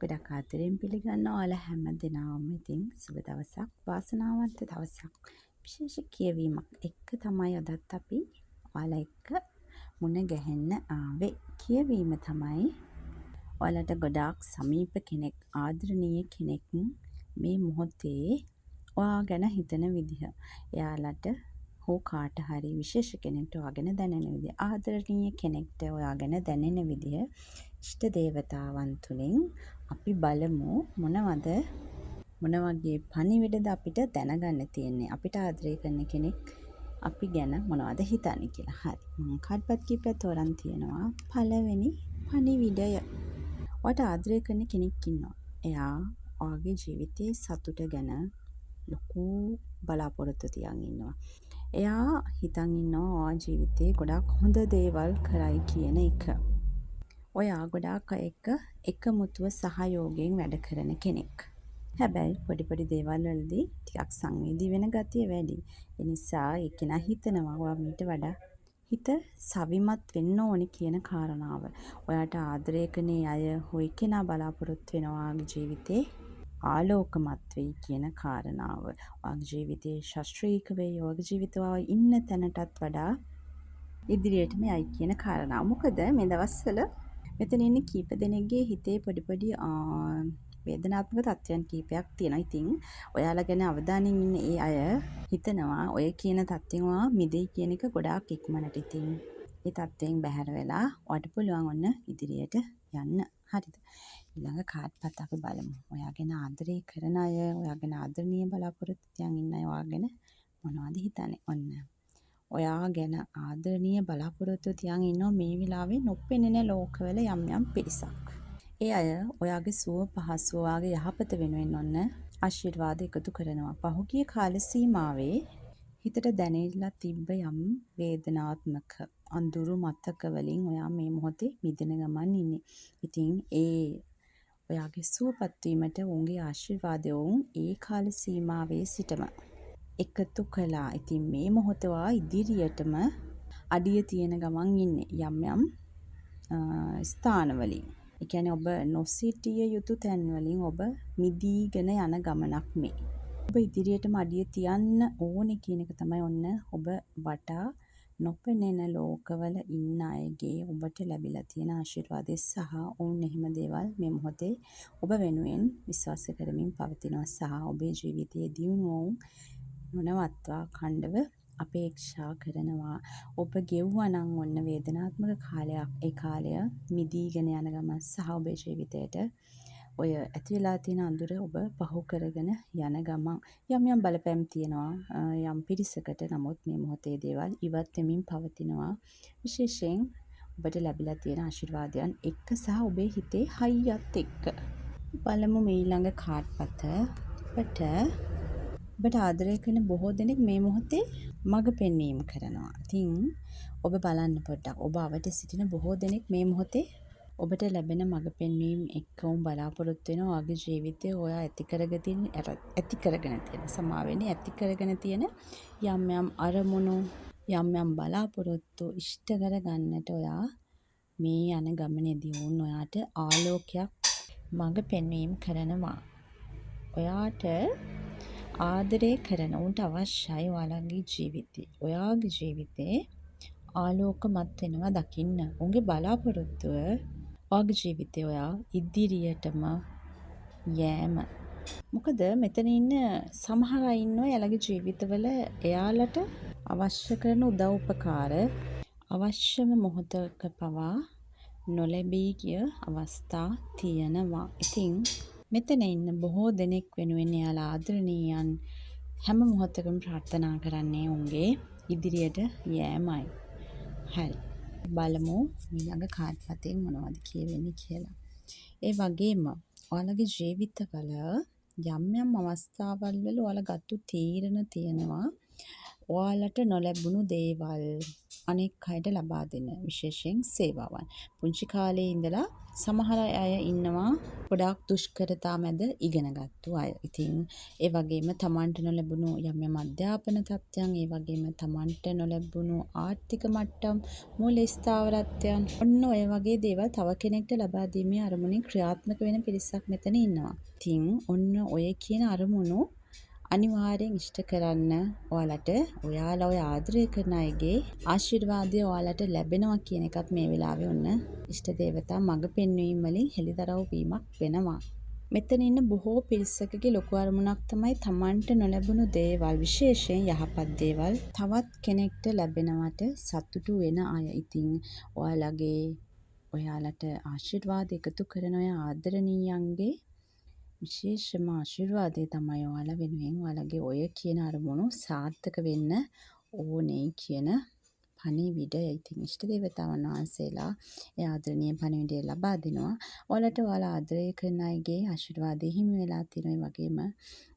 ගොඩක් ආදරයෙන් පිළිගන්නවා ඔයාලා හැම දිනම ඉතින් සුබ දවසක් වාසනාවන්ත දවසක් විශේෂ කියවීමක් එක්ක තමයි අදත් අපි ඔයාලා එක්ක මුණ ගැහෙන්න ආවේ කියවීම තමයි ඔයාලට ගොඩාක් සමීප කෙනෙක් ආදරණීය කෙනෙක් මේ මොහොතේ ඔයා ගැන හිතන විදිහ එයාලට හෝ කාට හරි විශේෂ කෙනෙක්ට ඔයා ගැන දැනෙන විදිහ ආදරණීය කෙනෙක්ට ඔයා ගැන දැනෙන විදිහ ඉෂ්ට දේවතාවන් තුලින් අපි බලමු මොන වගේ පණිවිඩද අපිට දැනගන්න තියෙන්නේ අපිට ආදරය කරන කෙනෙක් අපි ගැන මොනවද හිතන්නේ කියලා. හරි. මම කාඩ්පත් කීපයක් තෝරන් තියෙනවා. පළවෙනි පණිවිඩය. ඔයාට ආදරය කරන කෙනෙක් ඉන්නවා. එයා ඔයාගේ ජීවිතයේ සතුට ගැන ලොකු බලාපොරොත්තු තියන් ඉන්නවා. එයා හිතන් ඉන්නවා ඔයා ජීවිතේ ගොඩාක් හොඳ දේවල් කරයි කියන එක. ඔයා ගොඩාක් එක්ක එකමුතුව සහයෝගයෙන් වැඩ කරන කෙනෙක්. හැබැයි පොඩි දේවල් වලදී ටිකක් සංවේදී වෙන ගතිය වැඩි. ඒ නිසා ඒ කෙනා හිතනවා ඔයා මීට වඩා හිත සවිමත් වෙන්න ඕනි කියන කාරණාව. ඔයාට ආදරය කරන අය හොයි කෙනා බලාපොරොත්තු වෙනවා ජීවිතේ ආලෝකමත් වෙයි කියන කාරණාව. ඔයාගේ ජීවිතේ ශාස්ත්‍රීය වෙයි. ඔයාගේ ජීවිතේ ඉන්න තැනටත් වඩා ඉදිරියටම යයි කියන කාරණාව. මොකද මේ දවස්වල මෙතන ඉන්න කීප දෙනෙක්ගේ හිතේ පොඩි වේදනාත්මක තත්ත්වයන් කීපයක් තියෙනවා. ඉතින් ඔයාලා ගැන අවධානයෙන් ඉන්න ඒ අය හිතනවා ඔය කියන තත්ත්වෙන් මිදෙයි කියන එක ගොඩාක් ඉක්මනට. ඉතින් ඒ තත්ත්වයෙන් බැහැර වෙලා ඔයාට පුළුවන් ඔන්න ඉදිරියට යන්න. හරිද? ඊළඟ කාඩ්පත් අපි බලමු. ඔයා ගැන ආදරය කරන අය, ඔයා ගැන ආදරණීය බලාපොරොත්තු තියන් ඉන්න අය ඔයා ගැන මොනවද හිතන්නේ? ඔන්න. ඔයා ගැන ආදරණීය බලාපොරොත්තු තියන් ඉන්නවා මේ වෙලාවේ නොපෙනෙන ලෝකවල යම් පිරිසක්. ඒ අය ඔයාගේ සුව පහසුව ඔයාගේ යහපත වෙනුවෙන් ඔන්න ආශිර්වාද එකතු කරනවා. පහුගිය කාල සීමාවේ හිතට දැනෙලා තිබ්බ යම් වේදනාත්මක අඳුරු මතක වලින් ඔයා මේ මොහොතේ මිදෙන ගමන් ඉන්නේ. ඉතින් ඒ ඔයාගේ සුවපත් වීමට උන්ගේ ආශිර්වාදය ඒ කාල සීමාවේ සිටම එකතු කළා. ඉතින් මේ මොහොතේ ඉදිරියටම අඩිය තියෙන ගමන් ඉන්නේ යම් ස්ථානවලින්. ඒ කියන්නේ ඔබ නොසිටිය යුතු තැන්වලින් ඔබ මිදීගෙන යන ගමනක් මේ. ඔබ ඉදිරියටම අඩිය තියන්න ඕනේ කියන එක තමයි ඔන්න ඔබ වටා නොපෙනෙන ලෝකවල ඉන්න අයගේ ඔබට ලැබිලා තියෙන ආශිර්වාදය සහ ඔවුන් එහෙම දේවල් මේ මොහොතේ ඔබ වෙනුවෙන් විශ්වාස කරමින් පවතිනවා සහ ඔබේ ජීවිතයේ දියුණුව නොනවත්වා ඛණ්ඩව අපේක්ෂා කරනවා. ඔබ ගෙව්වා නම් ඔන්න වේදනාත්මක කාලයක්. ඒ කාලය මිදීගෙන යන ගමන් සහ ඔබේ ජීවිතයට ඔය ඇති වෙලා තියෙන අඳුර ඔබ පහු කරගෙන යන ගමන් යම් බලපෑම් තියෙනවා යම් පිරිසකට. නමුත් මේ මොහොතේ දේවල් ඉවත් වෙමින් පවතිනවා. විශේෂයෙන් ඔබට ලැබිලා තියෙන ආශිර්වාදයන් එක්ක සහ ඔබේ හිතේ හයියත් එක්ක. බලමු මේ ඊළඟ කාඩ්පත. ඔබට ආදරය කරන බොහෝ දෙනෙක් මේ මොහොතේ මඟ පෙන්වීම කරනවා. ඉතින් ඔබ බලන්න පොඩ්ඩක්. ඔබ අවට සිටින බොහෝ දෙනෙක් මේ මොහොතේ ඔබට ලැබෙන මඟ පෙන්වීම එක්කම බලාපොරොත්තු වෙනවා. ඔයාගේ ජීවිතේ ඔයා ඇති කරගෙන තියෙන යම් අරමුණු යම් බලාපොරොත්තු ඉෂ්ට කරගන්නට ඔයා මේ යන ගමනේදී වුන් ඔයාට ආලෝකයක් මඟ පෙන්වීම කරනවා. ඔයාට ආදරය කරන උන්ට අවශ්‍යයි ඔයාලගේ ජීවිතේ. ඔයාගේ ජීවිතේ ආලෝකමත් වෙනවා දකින්න. උන්ගේ බලාපොරොත්තුව ඔයාගේ ජීවිතේ ඔයා ඉදිරියටම යෑම. මොකද මෙතන ඉන්න සමහර අය ඉන්නවා එයාලගේ ජීවිතවල එයාලට අවශ්‍ය කරන උදව් උපකාර අවශ්‍යම මොහොතක පවා නොලැබී ගිය අවස්ථා තියෙනවා. ඉතින් මෙතන ඉන්න බොහෝ දෙනෙක් වෙනුවෙන් එයාලා ආදරණීයයන් හැම මොහොතකම ප්‍රාර්ථනා කරන්නේ උන්ගේ ඉදිරියට යෑමයි. හරි. බලමු ඊළඟ කාඩ්පතෙන් මොනවද කියවෙන්නේ කියලා. ඒ වගේම ඔයාලගේ ජීවිතවල යම් අවස්ථාවල් වල ඔයාලා ගත්තු තීරණ තියෙනවා. ඔයාලට නොලැබුණු දේවල් අනෙක් අයට ලබා දෙන විශේෂයෙන් සේවාවන්. පුංචි කාලේ ඉඳලා සමහර අය ඉන්නවා ගොඩාක් දුෂ්කරතා මැද ඉගෙනගත්තු අය. ඉතින් ඒ වගේම තමන්ට නොලැබුණු යම් යම් අධ්‍යාපන තත්ත්වයන්, ඒ වගේම තමන්ට නොලැබුණු ආර්ථික මට්ටම්, මූල්‍ය ස්ථාවරත්වයන්, ඔන්න ඔය වගේ දේවල් තව කෙනෙක්ට ලබා දීමේ අරමුණින් ක්‍රියාත්මක වෙන පිරිසක් මෙතන ඉන්නවා. ඉතින් ඔන්න ඔය කියන අරමුණු අනිවාර්යෙන් ඉෂ්ට කරන්න ඔයාලට ඔයාලා ඔය ආදරය කරන අයගේ ආශිර්වාදය ඔයාලට ලැබෙනවා කියන එකත් මේ වෙලාවේ ඔන්න ඉෂ්ට දේවතා මඟ පෙන්වීම වලින් හෙළිදරව් වීමක් වෙනවා. මෙතන ඉන්න බොහෝ පිරිසකගේ ලොකු අරමුණක් තමයි තමන්ට නොලැබුණු දේවල්, විශේෂයෙන් යහපත් දේවල් තවත් කෙනෙක්ට ලැබෙනවට සතුටු වෙන අය. ඉතින් ඔයාලට ආශිර්වාද එකතු කරන ඔය ආදරණීයන්ගේ විශේෂම ආශිර්වාදය තමයි ඔයාලා වෙනුවෙන් ඔයාලගේ ඔය කියන අරමුණු සාර්ථක වෙන්න ඕනේ කියන පණිවිඩය. ඉතින් ඉෂ්ට දේවතාවුන් වහන්සේලා ඒ ආදරණීය පණිවිඩය ලබා දෙනවා. ඔයාලට ඔයාලා ආදරය කරන අයගේ ආශිර්වාදය හිමි වෙලා තියෙනවා. ඒ වගේම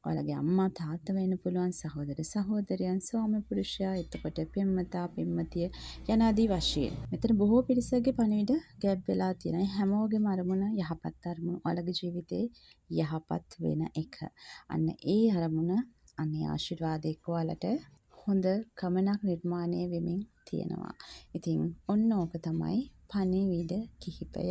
ඔයාලගේ අම්මා තාත්තා වෙන්න පුළුවන්, සහෝදර සහෝදරයන්, ස්වාමි පුරුෂයා, එතකොට පෙම්වතා පෙම්වතිය යනාදී වශයෙන්. මෙතන බොහෝ පිරිසකගේ පණිවිඩ ගැබ් වෙලා තියෙනවා. හැමෝගෙම අරමුණ යහපත් අරමුණ. ඔයාලගේ ජීවිතේ යහපත් වෙන එක. අන්න ඒ අරමුණ, අන්න ඒ ආශිර්වාද එක්ක ඔයාලට හොඳ ගමනක් නිර්මාණය වෙමින් තියෙනවා. ඉතින් ඔන්න ඕක තමයි පණිවිඩ කිහිපය.